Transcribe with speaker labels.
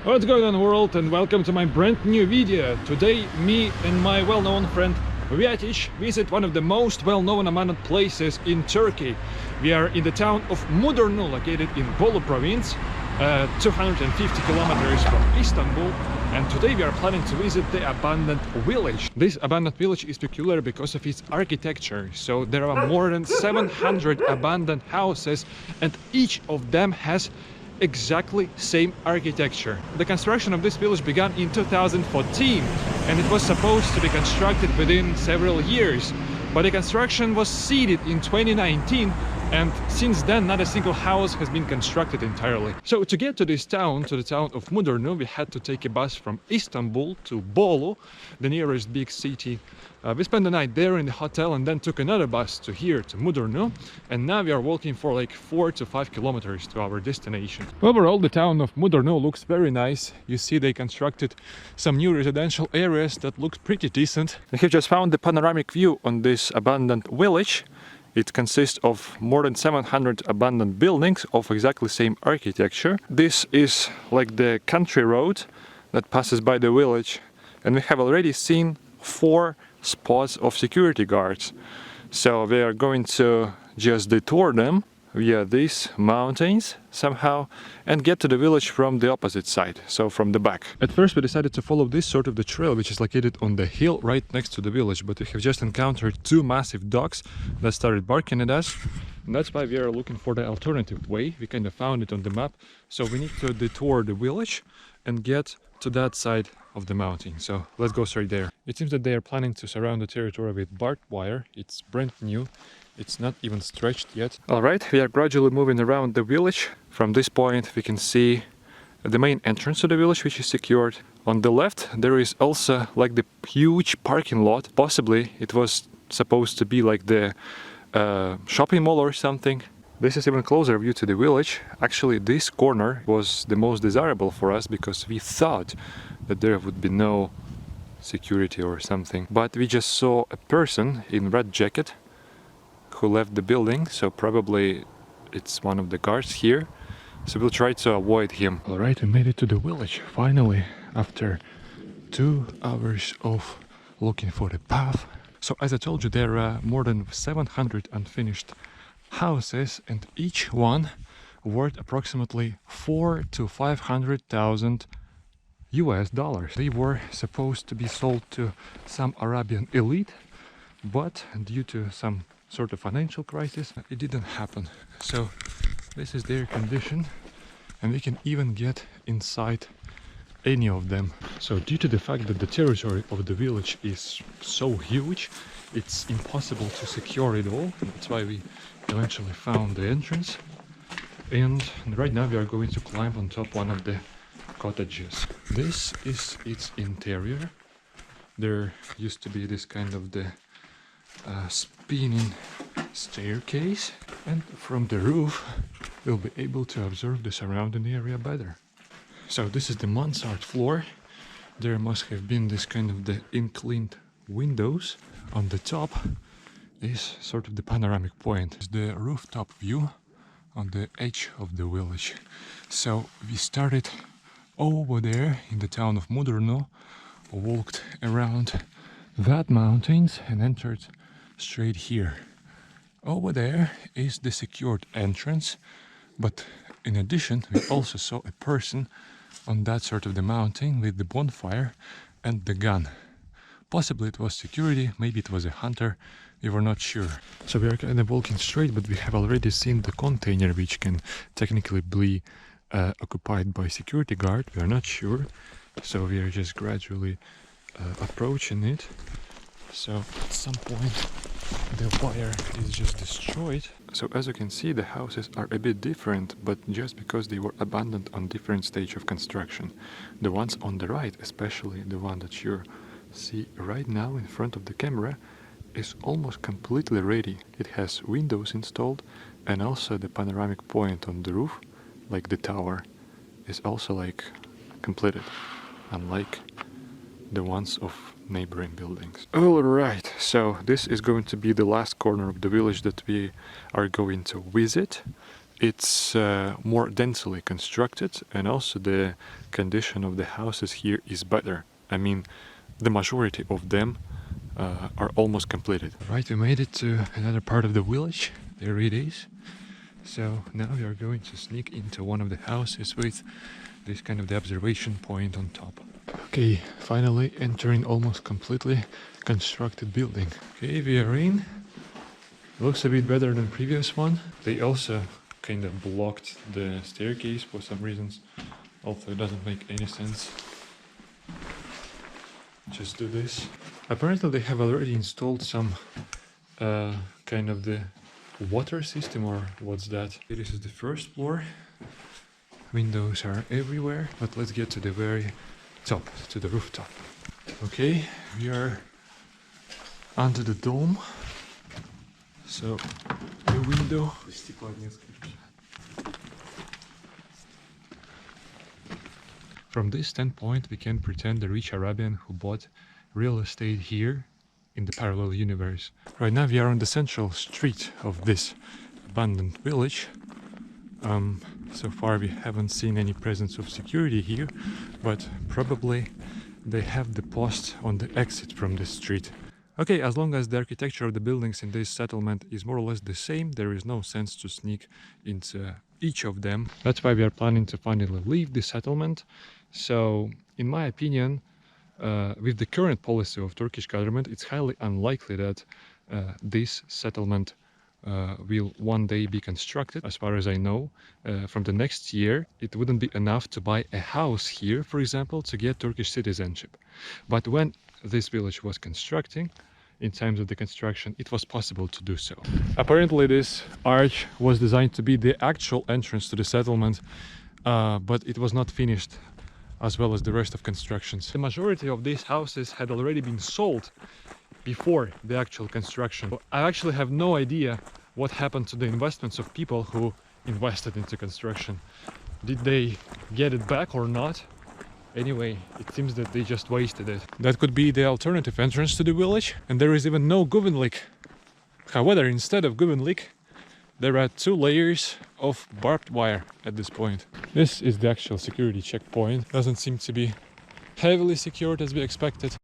Speaker 1: What's going on, world, and welcome to my brand new video. Today me and my well-known friend Vyatich visit one of the most well-known abandoned places in Turkey. We are in the town of Mudurnu, located in Bolu province, 250 kilometers from Istanbul, and today we are planning to visit the abandoned village. This abandoned village is peculiar because of its architecture. So there are more than 700 abandoned houses, and each of them has exactly same architecture. The construction of this village began in 2014 and it was supposed to be constructed within several years, but the construction was ceased in 2019, and since then not a single house has been constructed entirely. So to get to this town, to the town of Mudurnu, we had to take a bus from Istanbul to Bolu, the nearest big city. We spent the night there in the hotel and then took another bus to here, to Mudurnu, and now we are walking for like 4 to 5 kilometers to our destination. Overall, the town of Mudurnu looks very nice. You see they constructed some new residential areas that look pretty decent. We have just found the panoramic view on this abandoned village. It consists of more than 700 abandoned buildings of exactly same architecture. This is like the country road that passes by the village, and we have already seen 4 spots of security guards. So we are going to just detour them via these mountains somehow and get to the village from the opposite side, so from the back. At first we decided to follow this sort of the trail which is located on the hill right next to the village, but we have just encountered 2 massive dogs that started barking at us, and that's why we are looking for the alternative way. We kind of found it on the map, so we need to detour the village and get to that side of the mountain. So let's go straight there. It seems that they are planning to surround the territory with barbed wire. It's brand new. It's not even stretched yet. Alright, we are gradually moving around the village. From this point we can see the main entrance to the village, which is secured. On the left there is also like the huge parking lot. Possibly it was supposed to be like the shopping mall or something. This is even closer view to the village. Actually, this corner was the most desirable for us because we thought that there would be no security or something. But we just saw a person in red jacket who left the building, so probably it's one of the guards here. So we'll try to avoid him. Alright, we made it to the village finally after 2 hours of looking for the path. So as I told you, there are more than 700 unfinished houses, and each one worth approximately 4 to 500,000 US dollars. They were supposed to be sold to some Arabian elite, but due to some sort of financial crisis, it didn't happen. So this is their condition, and we can even get inside any of them. So due to the fact that the territory of the village is so huge, it's impossible to secure it all. That's why we eventually found the entrance, and right now we are going to climb on top one of the cottages. This is its interior. There used to be this kind of the spinning staircase, and from the roof we'll be able to observe the surrounding area better. So this is the mansard floor. There must have been this kind of the inclined windows. On the top is sort of the panoramic point. It's the rooftop view on the edge of the village. So we started over there in the town of Mudurnu, walked around that mountains and entered straight here. Over there is the secured entrance, but in addition we also saw a person on that sort of the mountain with the bonfire and the gun. Possibly it was security, maybe it was a hunter, we were not sure. So we are kind of walking straight, but we have already seen the container which can technically be occupied by security guard. We are not sure, so we are just gradually approaching it. So at some point the wire is just destroyed. So as you can see, the houses are a bit different, but just because they were abandoned on different stage of construction. The ones on the right, especially the one that you see right now in front of the camera, is almost completely ready. It has windows installed, and also the panoramic point on the roof, like the tower, is also like completed, unlike the ones of neighboring buildings. Alright, so this is going to be the last corner of the village that we are going to visit, it's more densely constructed, and also the condition of the houses here is better. I mean, the majority of them are almost completed. Right, we made it to another part of the village. There it is. So now we are going to sneak into one of the houses with this kind of the observation point on top. Okay, finally entering almost completely constructed building. Okay, we are in. Looks a bit better than previous one. They also kind of blocked the staircase for some reasons. Also, it doesn't make any sense. Just do this. Apparently they have already installed some kind of the water system, or what's that? This is the first floor. Windows are everywhere, but let's get to the very top, to the rooftop. Okay, we are under the dome. So, the window. From this standpoint, we can pretend the rich Arabian who bought real estate here in the parallel universe. Right now we are on the central street of this abandoned village. So far we haven't seen any presence of security here, but probably they have the post on the exit from this street. Okay, as long as the architecture of the buildings in this settlement is more or less the same, there is no sense to sneak into each of them. That's why we are planning to finally leave the settlement. So, in my opinion, with the current policy of Turkish government, it's highly unlikely that this settlement will one day be constructed. As far as I know, from the next year, it wouldn't be enough to buy a house here, for example, to get Turkish citizenship. But when this village was constructing, in times of the construction, it was possible to do so. Apparently this arch was designed to be the actual entrance to the settlement, but it was not finished as well as the rest of constructions. The majority of these houses had already been sold before the actual construction. I actually have no idea what happened to the investments of people who invested into construction. Did they get it back or not? Anyway, it seems that they just wasted it. That could be the alternative entrance to the village, and there is even no Güvenlik. However, instead of Güvenlik, there are 2 layers of barbed wire at this point. This is the actual security checkpoint. Doesn't seem to be heavily secured as we expected.